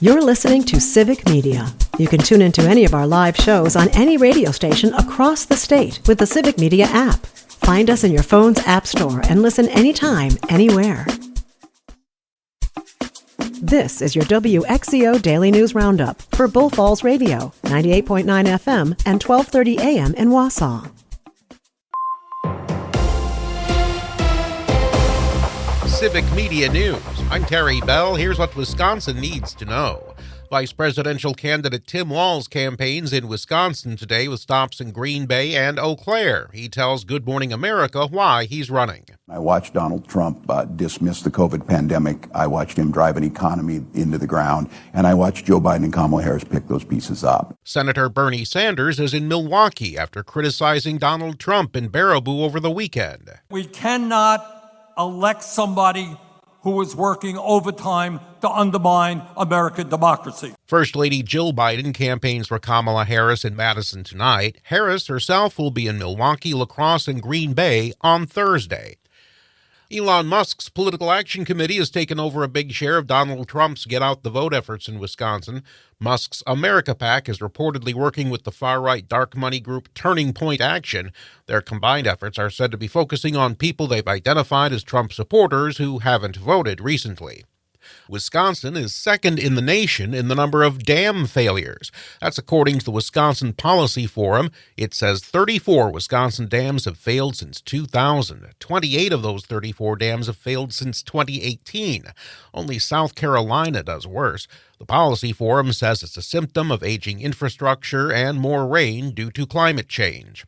You're listening to Civic Media. You can tune into any of our live shows on any radio station across the state with the Civic Media app. Find us in your phone's app store and listen anytime, anywhere. This is your WXCO Daily News Roundup for Bull Falls Radio, 98.9 FM and 1230 AM in Wausau. Civic Media News. I'm Terry Bell. Here's what Wisconsin needs to know. Vice presidential candidate Tim Walz campaigns in Wisconsin today with stops in Green Bay and Eau Claire. He tells Good Morning America why he's running. I watched Donald Trump dismiss the COVID pandemic. I watched him drive an economy into the ground. And I watched Joe Biden and Kamala Harris pick those pieces up. Senator Bernie Sanders is in Milwaukee after criticizing Donald Trump in Baraboo over the weekend. We cannot elect somebody who is working overtime to undermine American democracy. First Lady Jill Biden campaigns for Kamala Harris in Madison tonight. Harris herself will be in Milwaukee, La Crosse, and Green Bay on Thursday. Elon Musk's Political Action Committee has taken over a big share of Donald Trump's Get Out the Vote efforts in Wisconsin. Musk's America PAC is reportedly working with the far-right dark money group Turning Point Action. Their combined efforts are said to be focusing on people they've identified as Trump supporters who haven't voted recently. Wisconsin is second in the nation in the number of dam failures. That's according to the Wisconsin Policy Forum. It says 34 Wisconsin dams have failed since 2000. 28 of those 34 dams have failed since 2018. Only South Carolina does worse. The Policy Forum says it's a symptom of aging infrastructure and more rain due to climate change.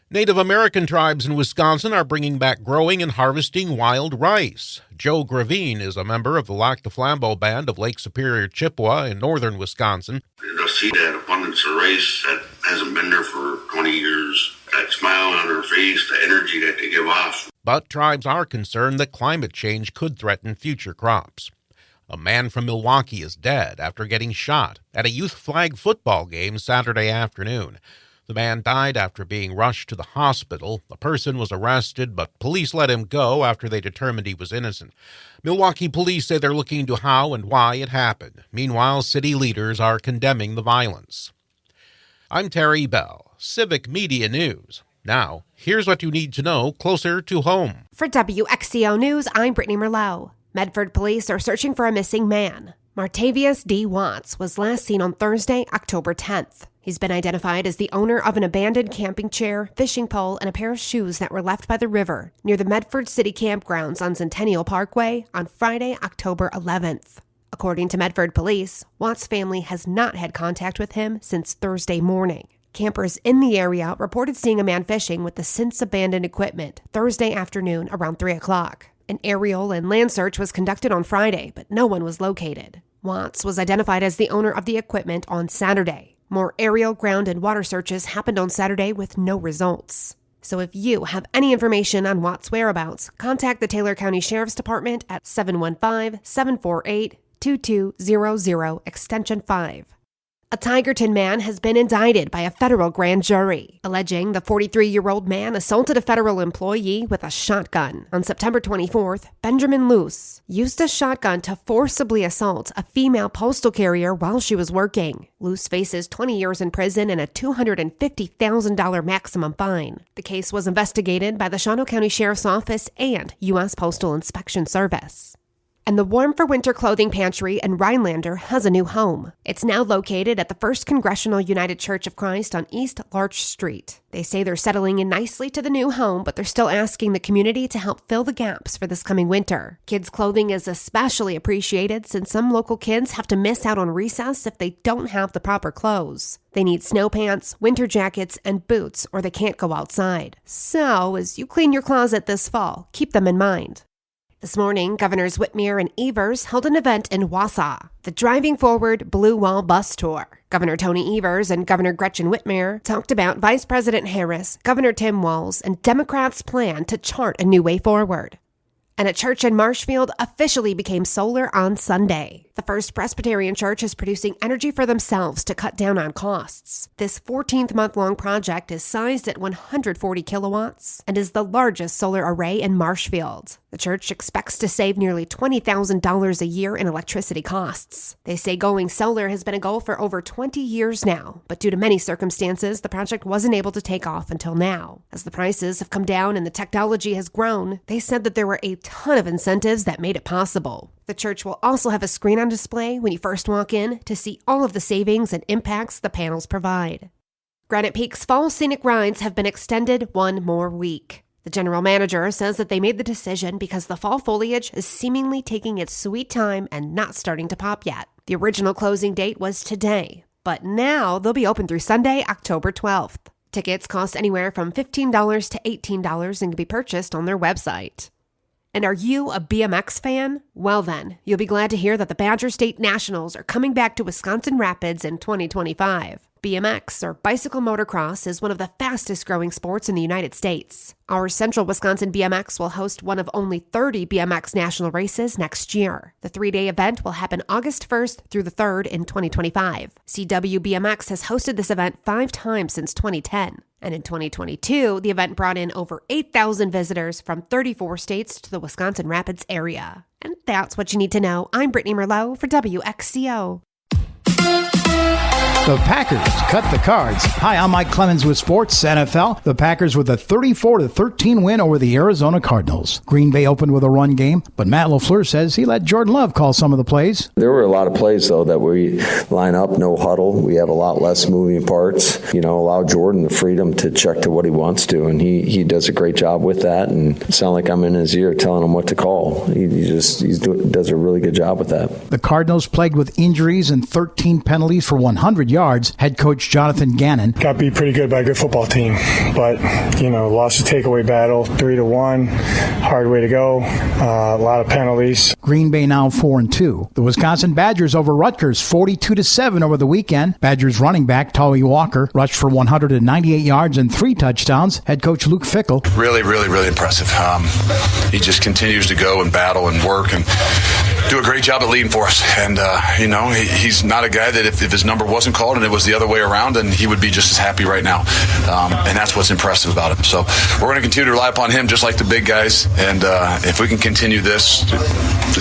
Native American tribes in Wisconsin are bringing back growing and harvesting wild rice. Joe Gravine is a member of the Lac du Flambeau Band of Lake Superior, Chippewa in northern Wisconsin. To see that abundance of rice that hasn't been there for 20 years, that smile on their face, the energy that they give off. But tribes are concerned that climate change could threaten future crops. A man from Milwaukee is dead after getting shot at a youth flag football game Saturday afternoon. The man died after being rushed to the hospital. The person was arrested, but police let him go after they determined he was innocent. Milwaukee police say they're looking into how and why it happened. Meanwhile, city leaders are condemning the violence. I'm Terry Bell, Civic Media News. Now, here's what you need to know closer to home. For WXCO News, I'm Brittany Merlot. Medford police are searching for a missing man. Martavius D. Watts was last seen on Thursday, October 10th. He's been identified as the owner of an abandoned camping chair, fishing pole, and a pair of shoes that were left by the river near the Medford City campgrounds on Centennial Parkway on Friday, October 11th. According to Medford police, Watts' family has not had contact with him since Thursday morning. Campers in the area reported seeing a man fishing with the since-abandoned equipment Thursday afternoon around 3 o'clock. An aerial and land search was conducted on Friday, but no one was located. Watts was identified as the owner of the equipment on Saturday. More aerial, ground, and water searches happened on Saturday with no results. So if you have any information on Watts' whereabouts, contact the Taylor County Sheriff's Department at 715-748-2200, extension 5. A Tigerton man has been indicted by a federal grand jury, alleging the 43-year-old man assaulted a federal employee with a shotgun. On September 24th, Benjamin Luce used a shotgun to forcibly assault a female postal carrier while she was working. Luce faces 20 years in prison and a $250,000 maximum fine. The case was investigated by the Shawano County Sheriff's Office and U.S. Postal Inspection Service. And the Warm for Winter Clothing Pantry in Rhinelander has a new home. It's now located at the First Congressional United Church of Christ on East Larch Street. They say they're settling in nicely to the new home, but they're still asking the community to help fill the gaps for this coming winter. Kids' clothing is especially appreciated since some local kids have to miss out on recess if they don't have the proper clothes. They need snow pants, winter jackets, and boots, or they can't go outside. So, as you clean your closet this fall, keep them in mind. This morning, Governors Whitmer and Evers held an event in Wausau, the Driving Forward Blue Wall Bus Tour. Governor Tony Evers and Governor Gretchen Whitmer talked about Vice President Harris, Governor Tim Walz, and Democrats' plan to chart a new way forward. And a church in Marshfield officially became solar on Sunday. The First Presbyterian Church is producing energy for themselves to cut down on costs. This 14-month-long project is sized at 140 kilowatts and is the largest solar array in Marshfield. The church expects to save nearly $20,000 a year in electricity costs. They say going solar has been a goal for over 20 years now, but due to many circumstances, the project wasn't able to take off until now. As the prices have come down and the technology has grown, they said that there were a ton of incentives that made it possible. The church will also have a screen on display when you first walk in to see all of the savings and impacts the panels provide. Granite Peak's fall scenic rides have been extended one more week. The general manager says that they made the decision because the fall foliage is seemingly taking its sweet time and not starting to pop yet. The original closing date was today, but now they'll be open through Sunday, October 12th. Tickets cost anywhere from $15 to $18 and can be purchased on their website. And are you a BMX fan? Well then, you'll be glad to hear that the Badger State Nationals are coming back to Wisconsin Rapids in 2025. BMX, or bicycle motocross, is one of the fastest growing sports in the United States. Our Central Wisconsin BMX will host one of only 30 BMX national races next year. The 3-day event will happen August 1st through the 3rd in 2025. CW BMX has hosted this event 5 times since 2010. And in 2022, the event brought in over 8,000 visitors from 34 states to the Wisconsin Rapids area. And that's what you need to know. I'm Brittany Merlot for WXCO. The Packers cut the cards. Hi, I'm Mike Clemens with Sports NFL. The Packers with a 34-13 win over the Arizona Cardinals. Green Bay opened with a run game, but Matt LaFleur says he let Jordan Love call some of the plays. There were a lot of plays, though, that we line up, no huddle. We have a lot less moving parts. Allow Jordan the freedom to check to what he wants to, and he does a great job with that. And it sounds like I'm in his ear telling him what to call. He does a really good job with that. The Cardinals plagued with injuries and 13 penalties for 100 yards. Head coach Jonathan Gannon. Got beat pretty good by a good football team, but, lost the takeaway battle, 3-1, hard way to go, a lot of penalties. Green Bay now 4-2. The Wisconsin Badgers over Rutgers 42-7 over the weekend. Badgers running back Tawee Walker rushed for 198 yards and 3 touchdowns. Head coach Luke Fickell. Really, really, really impressive. He just continues to go and battle and work and do a great job at leading for us. And, he's not a guy that if his number wasn't called and it was the other way around, then he would be just as happy right now. And that's what's impressive about him. So we're going to continue to rely upon him just like the big guys. And if we can continue this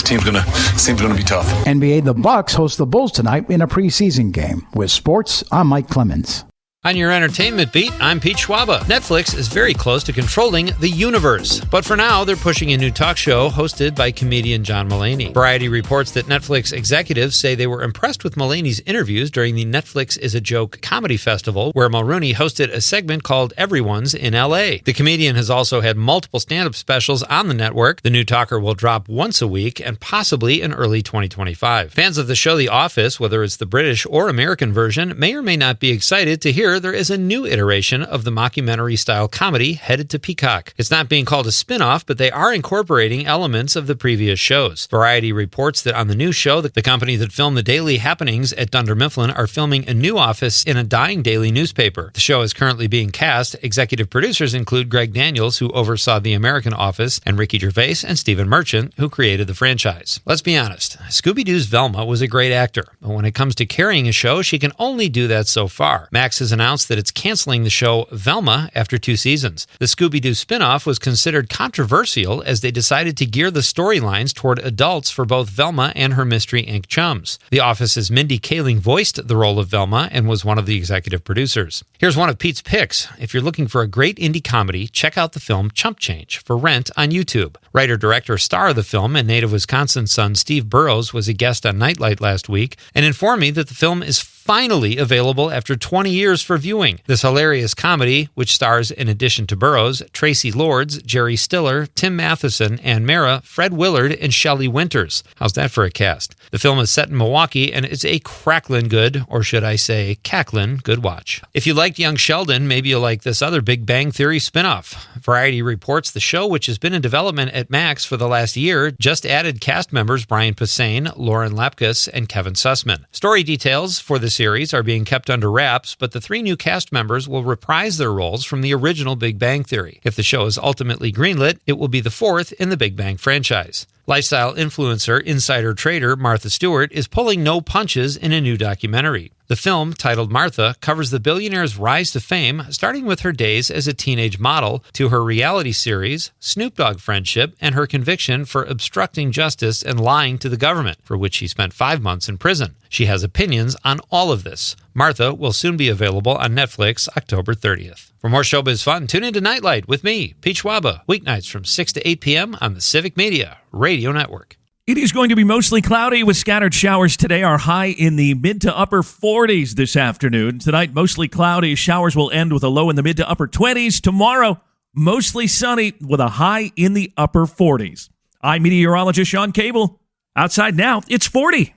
team's going to be tough. NBA, the Bucks host the Bulls tonight in a preseason game. With sports, I'm Mike Clemens. On your entertainment beat, I'm Pete Schwaba. Netflix is very close to controlling the universe. But for now, they're pushing a new talk show hosted by comedian John Mulaney. Variety reports that Netflix executives say they were impressed with Mulaney's interviews during the Netflix is a Joke comedy festival, where Mulrooney hosted a segment called Everyone's in L.A. The comedian has also had multiple stand-up specials on the network. The new talker will drop once a week and possibly in early 2025. Fans of the show The Office, whether it's the British or American version, may or may not be excited to hear there is a new iteration of the mockumentary-style comedy headed to Peacock. It's not being called a spin-off, but they are incorporating elements of the previous shows. Variety reports that on the new show, the company that filmed the daily happenings at Dunder Mifflin are filming a new office in a dying daily newspaper. The show is currently being cast. Executive producers include Greg Daniels, who oversaw The American Office, and Ricky Gervais and Stephen Merchant, who created the franchise. Let's be honest, Scooby-Doo's Velma was a great actor, but when it comes to carrying a show, she can only do that so far. Max has announced that it's canceling the show Velma after 2 seasons. The Scooby-Doo spinoff was considered controversial as they decided to gear the storylines toward adults for both Velma and her Mystery Inc. chums. The Office's Mindy Kaling voiced the role of Velma and was one of the executive producers. Here's one of Pete's picks. If you're looking for a great indie comedy, check out the film Chump Change for rent on YouTube. Writer-director star of the film and native Wisconsin son Steve Burrows was a guest on Nightlight last week and informed me that the film is finally available after 20 years for viewing. This hilarious comedy, which stars, in addition to Burrows, Tracy Lords, Jerry Stiller, Tim Matheson, Ann Mara, Fred Willard, and Shelley Winters. How's that for a cast? The film is set in Milwaukee, and it's a cracklin' good, or should I say, cacklin' good watch. If you liked Young Sheldon, maybe you'll like this other Big Bang Theory spinoff. Variety reports the show, which has been in development at Max for the last year, just added cast members Brian Posehn, Lauren Lapkus, and Kevin Sussman. Story details for the series are being kept under wraps, but the 3 new cast members will reprise their roles from the original Big Bang Theory. If the show is ultimately greenlit, it will be the 4th in the Big Bang franchise. Lifestyle influencer, insider trader Martha Stewart is pulling no punches in a new documentary. The film, titled Martha, covers the billionaire's rise to fame, starting with her days as a teenage model to her reality series, Snoop Dogg friendship, and her conviction for obstructing justice and lying to the government, for which she spent 5 months in prison. She has opinions on all of this. Martha will soon be available on Netflix October 30th. For more showbiz fun, tune into Nightlight with me, Pete Schwaba, weeknights from 6 to 8 p.m. on the Civic Media Radio Network. It is going to be mostly cloudy with scattered showers today. Our high in the mid to upper 40s this afternoon. Tonight, mostly cloudy. Showers will end with a low in the mid to upper 20s. Tomorrow, mostly sunny with a high in the upper 40s. I'm meteorologist Sean Cable. Outside now, it's 40.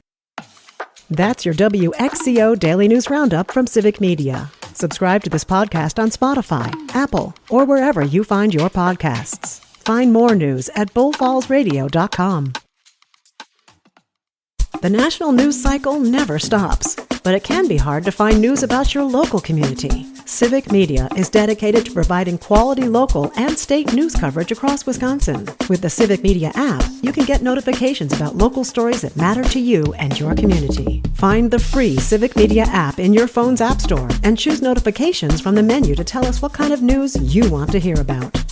That's your WXCO Daily News Roundup from Civic Media. Subscribe to this podcast on Spotify, Apple, or wherever you find your podcasts. Find more news at bullfallsradio.com. The national news cycle never stops, but it can be hard to find news about your local community. Civic Media is dedicated to providing quality local and state news coverage across Wisconsin. With the Civic Media app, you can get notifications about local stories that matter to you and your community. Find the free Civic Media app in your phone's app store and choose notifications from the menu to tell us what kind of news you want to hear about.